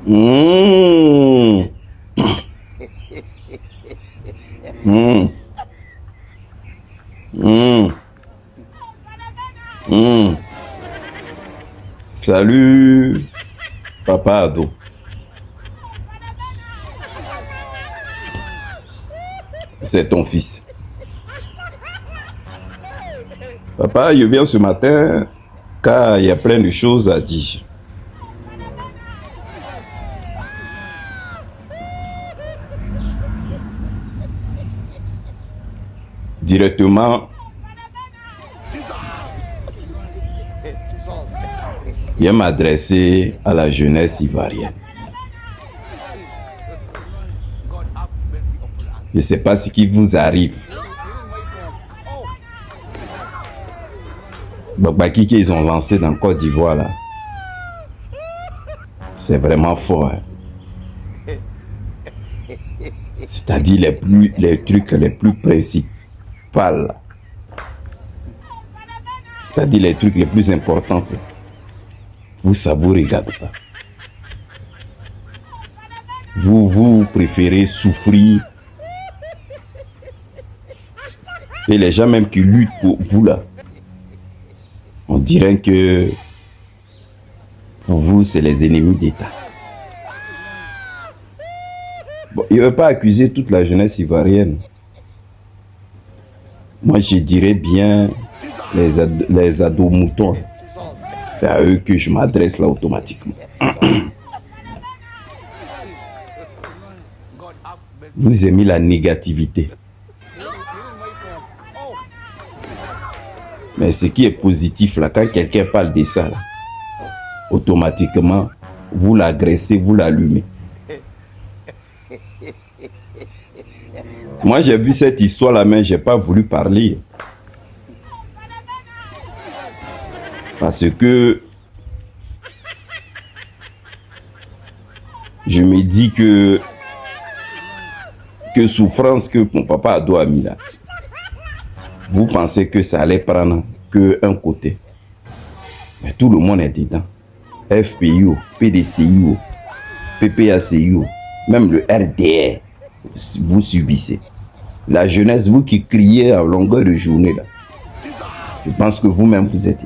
Mmh. Mmh. Mmh. Mmh. Salut, papa ado. C'est ton fils. Papa, je viens ce matin car il y a plein de choses à dire. Directement, je vais m'adresser à la jeunesse ivoirienne. Je ne sais pas ce qui vous arrive. Babaki qu'ils ont lancé dans Côte d'Ivoire là, c'est vraiment fort. Hein? C'est-à-dire les trucs les plus principaux. C'est-à-dire les trucs les plus importants. Vous savourez pas. Vous préférez souffrir. Et les gens même qui luttent pour vous là, on dirait que pour vous, c'est les ennemis d'État. Bon, il ne veut pas accuser toute la jeunesse ivoirienne. Moi, je dirais bien les ados moutons. C'est à eux que je m'adresse là automatiquement. Vous aimez la négativité. Mais ce qui est positif là, quand quelqu'un parle de ça, là, automatiquement, vous l'agressez, vous l'allumez. Moi, j'ai vu cette histoire-là, mais je n'ai pas voulu parler. Parce que je me dis que souffrance que mon papa ado a mis là, vous pensez que ça allait prendre que un côté. Mais tout le monde est dedans. FPIO, PDCIO, PPACIO, même le RDR, vous subissez. La jeunesse, vous qui criez à longueur de journée là, je pense que vous-même vous êtes.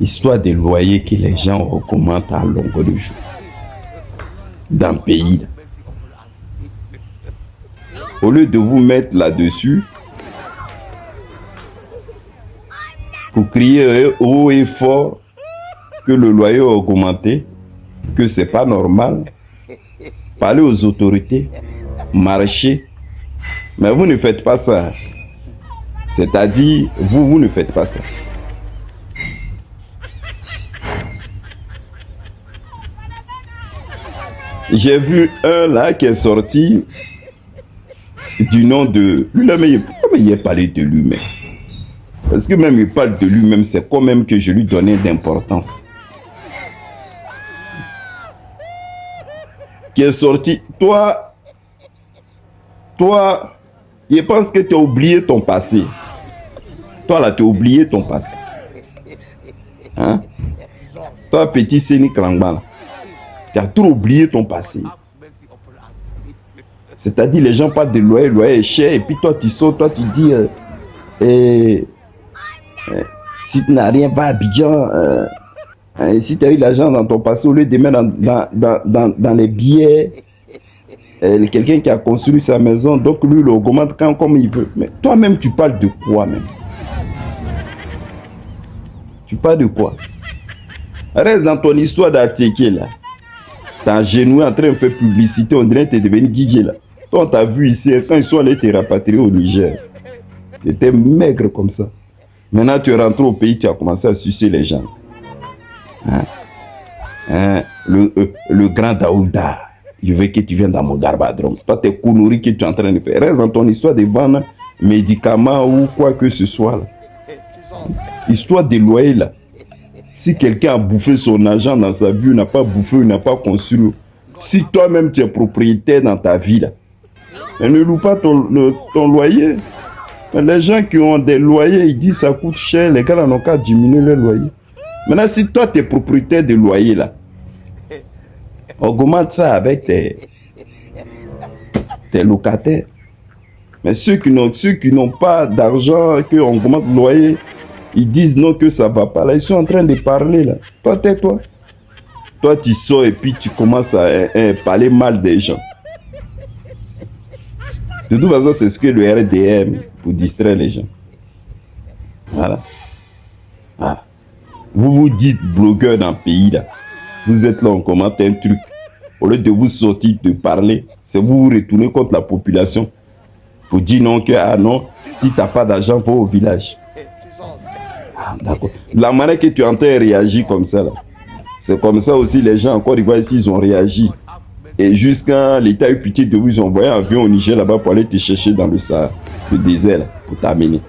Histoire des loyers que les gens recommandent à longueur de jour dans le pays là. Au lieu de vous mettre là-dessus pour crier haut et fort que le loyer a augmenté, que c'est pas normal, parler aux autorités, marcher, mais vous ne faites pas ça. C'est-à-dire, vous ne faites pas ça. J'ai vu un là qui est sorti du nom de... Lui-là, mais il a parlé de lui-même. Parce que même il parle de lui-même, c'est quand même que je lui donnais d'importance. Qui est sorti... Toi, je pense que tu as oublié ton passé. Toi là, tu as oublié ton passé. Hein? Toi, petit Séni Krangban, tu as trop oublié ton passé. C'est-à-dire, les gens parlent de loyer est cher, et puis toi, tu sors, toi, tu dis, si tu n'as rien, va à Abidjan. Si tu as eu l'argent dans ton passé, au lieu de mettre dans les billets, quelqu'un qui a construit sa maison, donc lui, il augmente comme il veut. Mais toi-même, tu parles de quoi, même? Tu parles de quoi? Reste dans ton histoire d'Atiéké, là. T'es en genou en train de faire publicité, on dirait que t'es devenu Guigui, là. Toi, on t'a vu ici, quand ils sont allés te rapatrier au Niger. Tu étais maigre comme ça. Maintenant, tu es rentré au pays, tu as commencé à sucer les gens. Le grand Daouda, je veux que tu viennes dans mon garbadrome. Toi, tes conneries que tu es en train de faire. Reste dans ton histoire de vendre médicaments ou quoi que ce soit. Là. Histoire de loyer, là. Si quelqu'un a bouffé son argent dans sa vie, il n'a pas bouffé, il n'a pas construit. Si toi-même, tu es propriétaire dans ta vie, là, mais ne loue pas ton loyer. Mais les gens qui ont des loyers, ils disent que ça coûte cher. Les gars n'ont qu'à diminuer le loyer. Maintenant, si toi, tu es propriétaire de loyer, là, Augmente ça avec tes locataires. Mais ceux qui n'ont pas d'argent, qu'on augmente le loyer, ils disent non que ça va pas. Là, ils sont en train de parler là. Toi, tais-toi. Toi, tu sors et puis tu commences à parler mal des gens. De toute façon, c'est ce que le RDM pour distraire les gens. Voilà. Voilà. Vous vous dites blogueur dans le pays là. Vous êtes là, on commente un truc. Au lieu de vous sortir, de parler, c'est vous retourner contre la population. Pour dire non, que ah non, si tu n'as pas d'argent, va au village. Ah, d'accord. La manière que tu entends réagir comme ça, là, c'est comme ça aussi les gens en Côte d'Ivoire ici, ils ont réagi. Et jusqu'à l'État a eu pitié de vous, ils ont envoyé un avion au Niger là-bas pour aller te chercher dans le désert, là, pour t'amener.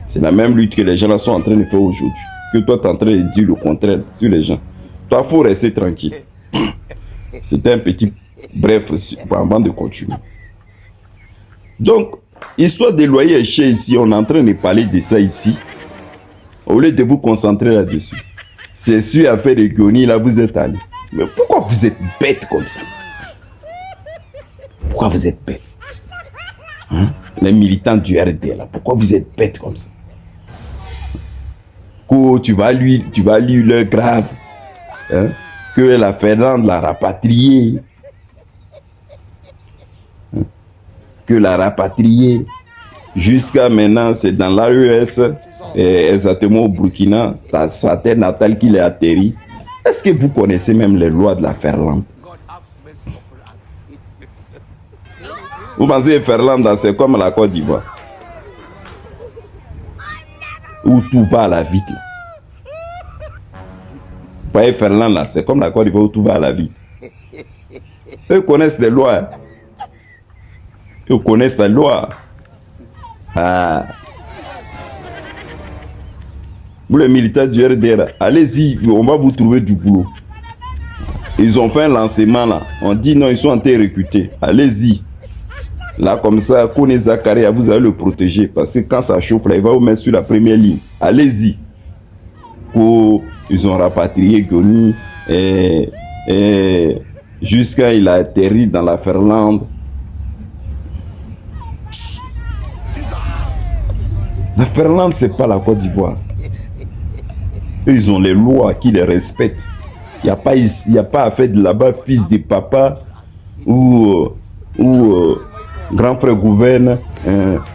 C'est la même lutte que les gens là sont en train de faire aujourd'hui. Que toi, tu es en train de dire le contraire sur les gens. Toi, il faut rester tranquille. C'était un petit bref avant de continuer. Donc, histoire de loyer cher ici, on est en train de parler de ça ici. Au lieu de vous concentrer là-dessus. C'est sûr, à faire des Goni, là, vous êtes allé. Mais pourquoi vous êtes bête comme ça? Pourquoi vous êtes bête? Hein? Les militants du RD, là, pourquoi vous êtes bête comme ça? Que tu vas lui leur grave. Hein? Que la Finlande l'a rapatrié. Hein? Que l'a rapatrié. Jusqu'à maintenant, c'est dans l'AES, exactement au Burkina, sa terre natale qu'il est atterri. Est-ce que vous connaissez même les lois de la Finlande? Vous pensez que Finlande, c'est comme la Côte d'Ivoire, où tout va à la vite. Vous voyez, Finlande, c'est comme la Côte d'Ivoire, où tout va à la vite. Eux connaissent les lois. Eux connaissent les lois. Ah. Vous les militaires du RDR, allez-y, on va vous trouver du boulot. Ils ont fait un lancement là. On dit non, ils sont en train de recruter. Allez-y. Là, comme ça, Kone Zakaria, vous allez le protéger. Parce que quand ça chauffe, là, il va vous mettre sur la première ligne. Allez-y. Ils ont rapatrié Goni jusqu'à il a atterri dans la Finlande. La Finlande, c'est pas la Côte d'Ivoire. Eux, ils ont les lois qui les respectent. Il n'y a pas à faire de là-bas fils de papa ou grand frère gouverne,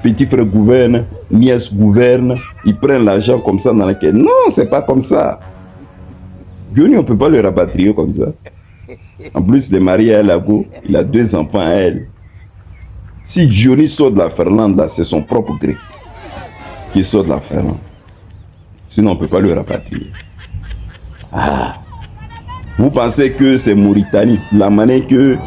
petit frère gouverne, nièce gouverne. Ils prennent l'argent comme ça dans la caisse. Non, c'est pas comme ça. Johnny, on ne peut pas le rapatrier comme ça. En plus, il est marié à Lago. Il a 2 enfants à elle. Si Johnny sort de la Finlande, c'est son propre gré qui sort de la Finlande. Sinon, on ne peut pas le rapatrier. Ah. Vous pensez que c'est Mauritanie. La manière que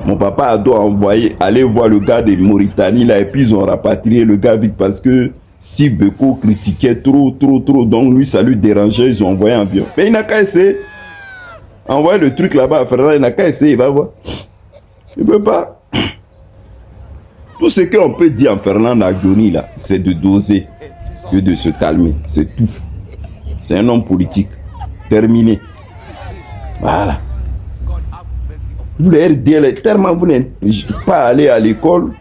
mon papa a dû envoyer, aller voir le gars de Mauritanie, là, et puis ils ont rapatrié le gars vite parce que Steve Beko critiquait trop. Donc lui, ça lui dérangeait, ils ont envoyé un avion. Mais il n'a qu'à essayer. Envoyer le truc là-bas à Ferrari, il n'a qu'à essayer, il va voir. Il ne peut pas. Tout ce qu'on peut dire en Fernand Aguoni, là, c'est de doser, que de se calmer. C'est tout. C'est un homme politique. Terminé. Voilà. Vous les RDL, tellement vous n'êtes pas allé à l'école.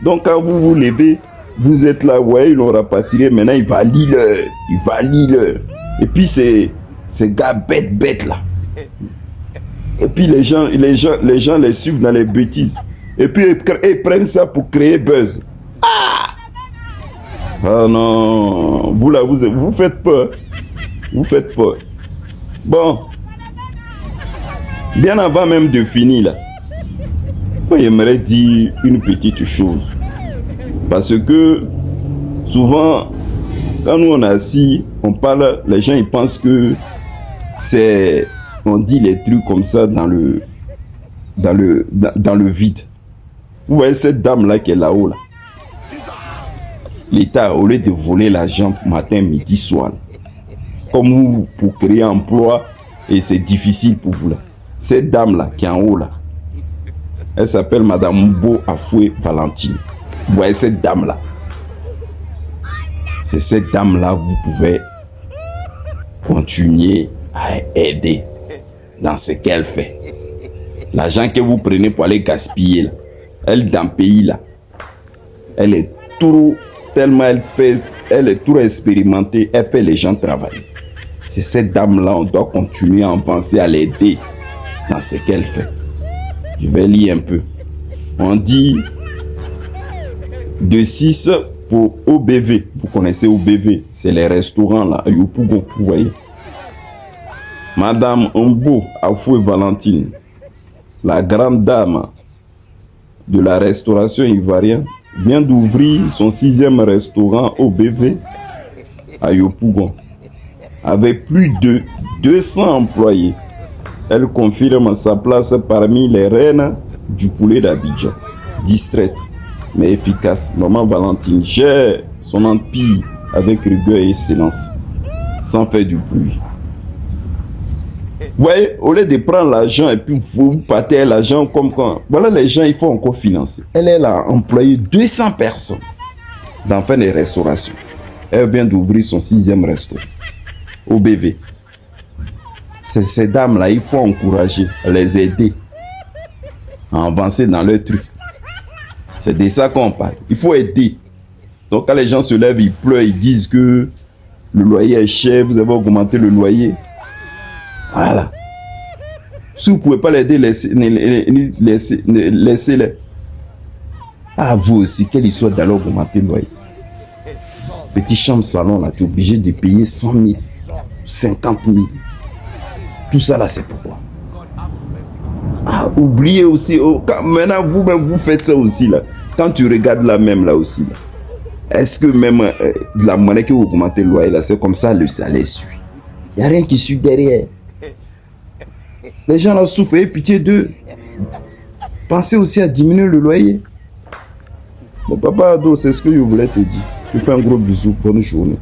Donc quand vous vous levez, vous êtes là, vous voyez, ils l'ont rapatrié. Maintenant, il valide. Et puis, ces gars bêtes là. Et puis, les gens les suivent dans les bêtises. Et puis, ils prennent ça pour créer buzz. Ah non. Vous là, vous faites peur. Vous faites peur. Bon. Bien avant même de finir là, moi j'aimerais dire une petite chose. Parce que souvent, quand nous on est assis, on parle, les gens ils pensent que c'est, on dit les trucs comme ça dans le vide. Vous voyez cette dame là qui est là-haut là. L'État, au lieu de voler l'argent matin, midi, soir, comme vous, pour créer un emploi, et c'est difficile pour vous là. Cette dame-là, qui est en haut là, elle s'appelle Madame Mbo Afoué Valentine. Vous voyez cette dame-là. C'est cette dame-là, vous pouvez continuer à aider dans ce qu'elle fait. L'argent que vous prenez pour aller gaspiller, là, elle dans le pays, là, elle est trop, tellement elle est trop expérimentée, elle fait les gens travailler. C'est cette dame-là, on doit continuer à avancer, à l'aider dans ce qu'elle fait. Je vais lire un peu. On dit de 6 pour OBV. Vous connaissez OBV, c'est les restaurants là, à Yopougon, vous voyez. Madame Ombo Afoué Valentine, la grande dame de la restauration ivoirienne, vient d'ouvrir son 6e restaurant OBV à Yopougon. Avec plus de 200 employés, elle confirme sa place parmi les reines du poulet d'Abidjan. Distraite, mais efficace, Maman Valentine gère son empire avec rigueur et excellence, sans faire du bruit. Vous voyez, au lieu de prendre l'argent et puis vous partez l'argent comme quand... Voilà, les gens, il faut encore financer. Elle a employé 200 personnes dans faire des restaurations. Elle vient d'ouvrir son 6e restaurant. OBV. C'est ces dames-là, il faut encourager, les aider à avancer dans leur truc. C'est de ça qu'on parle. Il faut aider. Donc quand les gens se lèvent, ils pleurent, ils disent que le loyer est cher, vous avez augmenté le loyer. Voilà. Si vous ne pouvez pas l'aider, laissez-les. Ah, vous aussi, quelle histoire d'aller augmenter le loyer. Petit chambre salon, là, tu es obligé de payer 100 000, 50 000. Tout ça là, c'est pourquoi. Ah, oubliez aussi, maintenant vous-même, vous faites ça aussi là. Quand tu regardes là même là aussi, là, est-ce que même de la monnaie que vous augmentez le loyer là, c'est comme ça le salaire suit. Il n'y a rien qui suit derrière. Les gens là souffrent, ayez pitié d'eux. Pensez aussi à diminuer le loyer. Bon, papa Ado, c'est ce que je voulais te dire. Je fais un gros bisou, bonne journée.